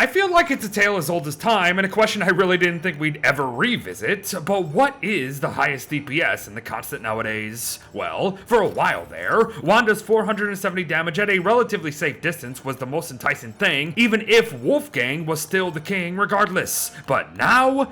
I feel like it's a tale as old as time, and a question I really didn't think we'd ever revisit, but what is the highest DPS in the constant nowadays? Well, for a while there, Wanda's 470 damage at a relatively safe distance was the most enticing thing, even if Wolfgang was still the king regardless. But now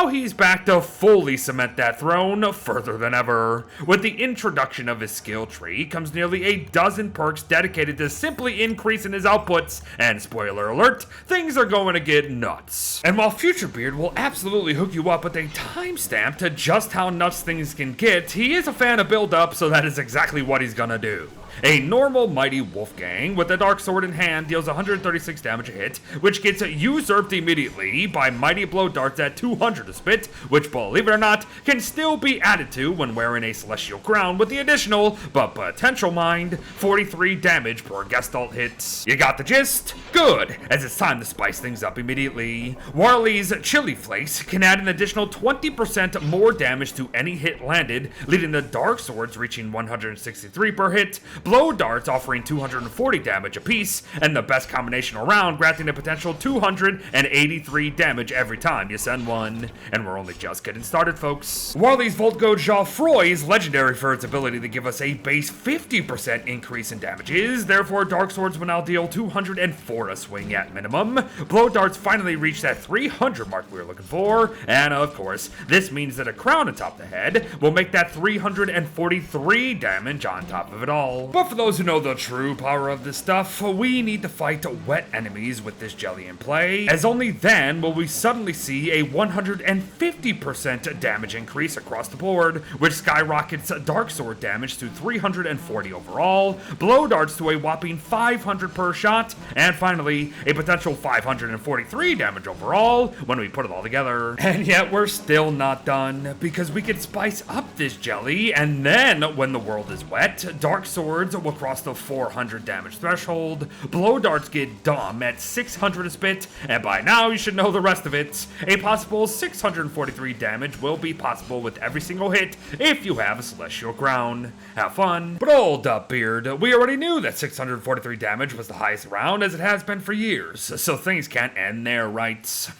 he's back to fully cement that throne further than ever. With the introduction of his skill tree comes nearly a dozen perks dedicated to simply increasing his outputs, and spoiler alert, things are going to get nuts. And while Future Beard will absolutely hook you up with a timestamp to just how nuts things can get, he is a fan of build-up, so that is exactly what he's gonna do. A normal Mighty Wolfgang with a Dark Sword in hand deals 136 damage a hit, which gets usurped immediately by Mighty Blow darts at 200 a spit, which, believe it or not, can still be added to when wearing a Celestial Crown with the additional, but potential mind, 43 damage per Gestalt hit. You got the gist? Good, as it's time to spice things up immediately. Warley's Chili Flakes can add an additional 20% more damage to any hit landed, leading the Dark Swords reaching 163 per hit, Blow Darts offering 240 damage apiece, and the best combination around, granting a potential 283 damage every time you send one. And we're only just getting started, folks. Warley's Voltgo chaud-froid is legendary for its ability to give us a base 50% increase in damages, therefore Dark Swords will now deal 204 a swing at minimum. Blow Darts finally reached that 300 mark we were looking for, and of course, this means that a crown atop the head will make that 343 damage on top of it all. But for those who know the true power of this stuff, we need to fight wet enemies with this jelly in play, as only then will we suddenly see a 150% damage increase across the board, which skyrockets Dark Sword damage to 340 overall, Blow Darts to a whopping 500 per shot, and finally, a potential 543 damage overall when we put it all together. And yet we're still not done, because we could spice up this jelly, and then when the world is wet, Dark Swords will cross the 400 damage threshold, Blow Darts get dumb at 600 a spit, and by now you should know the rest of it. A possible 643 damage will be possible with every single hit if you have a Celestial Crown. Have fun. But hold up, Beard, we already knew that 643 damage was the highest round, as it has been for years, so things can't end there, right?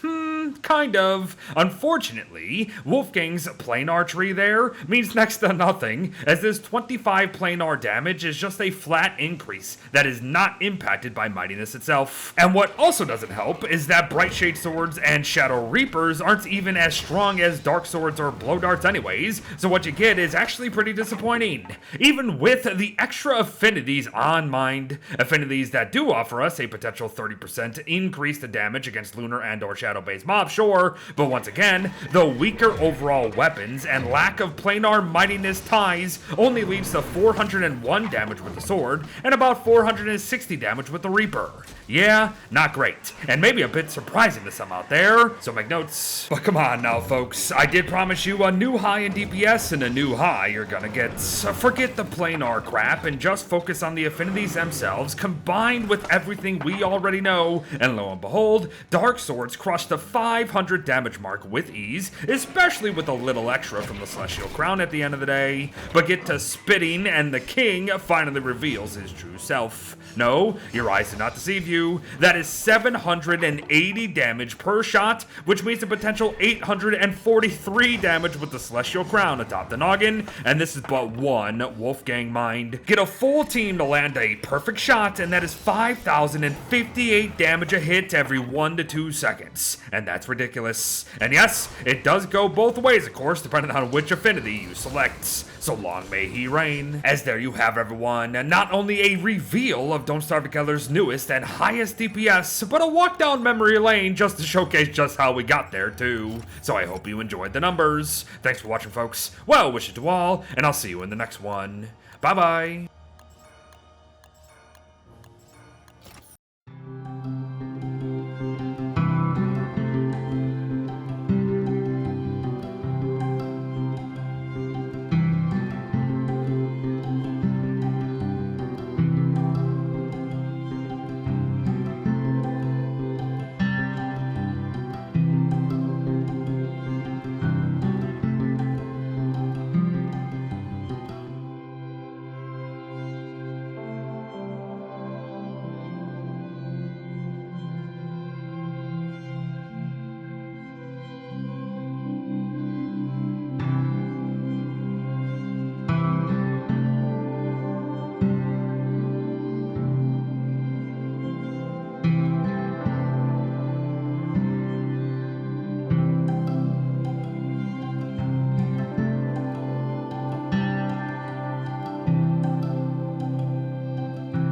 Kind of. Unfortunately, Wolfgang's planar tree there means next to nothing, as this 25 planar damage is just a flat increase that is not impacted by mightiness itself. And what also doesn't help is that Bright Shade Swords and Shadow Reapers aren't even as strong as Dark Swords or Blow Darts anyways, so what you get is actually pretty disappointing. Even with the extra affinities on mind, affinities that do offer us a potential 30% increase to damage against lunar and or shadow-based mobs, sure, but once again, the weaker overall weapons and lack of planar mightiness ties only leads to 401 damage with the sword and about 460 damage with the Reaper. Yeah, not great, and maybe a bit surprising to some out there, so make notes. But come on now, folks, I did promise you a new high in DPS, and a new high you're gonna get. Forget the planar crap and just focus on the affinities themselves, combined with everything we already know, and lo and behold, Dark Swords crush the 500 damage mark with ease, especially with a little extra from the Celestial Crown at the end of the day. But get to spitting, and the king finally reveals his true self. No, your eyes do not deceive you. That is 780 damage per shot, which means a potential 843 damage with the Celestial Crown atop the noggin, and this is but one Wolfgang mind. Get a full team to land a perfect shot, and that is 5,058 damage a hit every 1 to 2 seconds. And that's ridiculous. And yes, it does go both ways, of course, depending on which affinity you select. So long may he reign. As there you have, everyone, and not only a reveal of Don't Starve Together's newest and highest DPS, but a walk down memory lane just to showcase just how we got there too. So I hope you enjoyed the numbers. Thanks for watching, folks. Well wishes to all, and I'll see you in the next one. Bye bye.